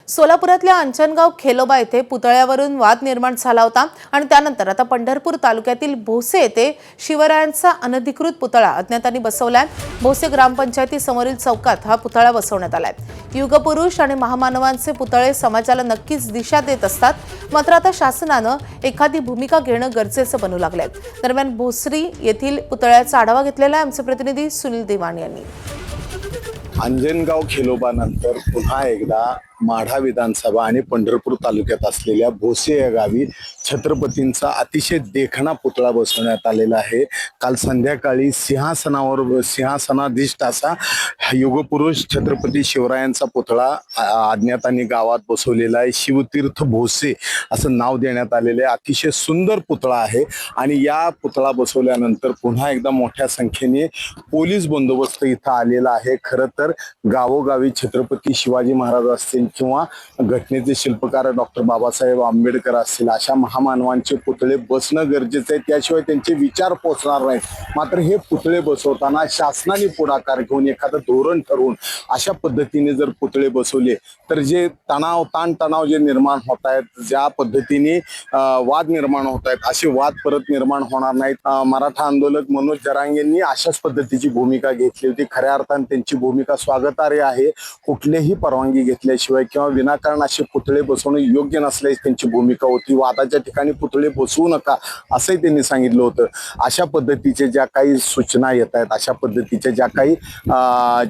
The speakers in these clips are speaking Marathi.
सोलापुरातल्या अंजनगाव खेलोबा येथे पुतळ्यावरून वाद निर्माण झाला होता आणि त्यानंतर आता पंढरपूर तालुक्यातील भोसे येथे शिवरायांचा अनधिकृत पुतळा अज्ञातांनी बसवलाय। भोसे ग्रामपंचायती समोरील चौकात हा पुतळा बसवण्यात आलाय। युगपुरुष आणि महामानवांचे पुतळे समाजाला नक्कीच दिशा देत असतात, मात्र आता शासनाने एखादी भूमिका घेणं गरजेचं बनू लागलंय। दरम्यान भोसरी येथील पुतळ्याचा आढावा घेतलेला आहे आमचे प्रतिनिधी सुनील दिवाण यांनी। अंजनगाव खेलोबानंतर पुन्हा एकदा माढा विधानसभा आणि पंढरपूर तालुक्यात असलेल्या भोसे या गावी छत्रपतींचा अतिशय देखणा पुतळा बसवण्यात आलेला आहे। काल संध्याकाळी सिंहासनाधीष्ट असा युगपुरुष छत्रपती शिवरायांचा पुतळा अज्ञातांनी गावात बसवलेला आहे। शिवतीर्थ भोसे असं नाव देण्यात आलेले अतिशय सुंदर पुतळा आहे आणि या पुतळा बसवल्यानंतर पुन्हा एकदा मोठ्या संख्येने पोलीस बंदोबस्त इथं आलेला आहे। खरं तर गावोगावी छत्रपती शिवाजी महाराज असतील किंवा घटनेचे शिल्पकार डॉक्टर बाबासाहेब आंबेडकर असतील अशा महामानवांचे पुतळे बसणं गरजेचं आहे, त्याशिवाय त्यांचे विचार पोचणार नाहीत। मात्र हे पुतळे बसवताना शासनाने पुढाकार घेऊन एखादं धोरण ठरवून अशा पद्धतीने जर पुतळे बसवले तर जे ताणतणाव जे निर्माण होत आहेत, ज्या पद्धतीने वाद निर्माण होत आहेत, असे वाद परत निर्माण होणार नाहीत। मराठा आंदोलक मनोज जरांगेंनी अशाच पद्धतीची भूमिका घेतली होती। खऱ्या अर्थाने त्यांची भूमिका स्वागतार्ह आहे। कुठलीही परवानगी घेतल्याशिवाय किंवा विनाकारण असे पुतळे बसवणे योग्य नसल्याची त्यांची भूमिका होती। वादाच्या ठिकाणी पुतळे बसवू नका असंही त्यांनी सांगितलं होतं। अशा पद्धतीचे ज्या काही सूचना येत आहेत, अशा पद्धतीच्या ज्या काही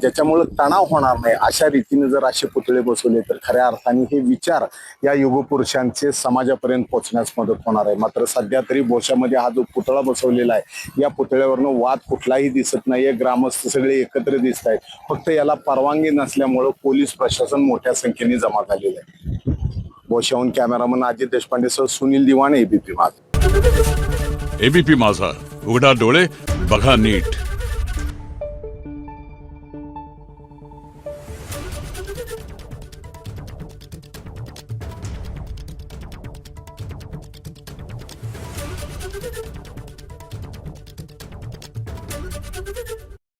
ज्याच्यामुळे तणाव होणार नाही अशा रीतीने जर असे पुतळे बसवले तर खऱ्या अर्थाने हे विचार या युगपुरुषांचे समाजापर्यंत पोहोचण्यास मदत होणार आहे। मात्र सध्या तरी भोशामध्ये हा जो पुतळा बसवलेला आहे, या पुतळ्यावरनं वाद कुठलाही दिसत नाहीये। ग्रामस्थ सगळे एकत्र दिसत आहेत, फक्त याला परवानगी नसल्यामुळे पोलीस प्रशासन मोठ्या संख्येने जमा झालेलं आहे। भोशाहून कॅमेरामन अजित देशपांडेसह सुनील दिवाण, एबीपी माझा। एबीपी माझा, उघडा डोळे बघा नीट। Thank you.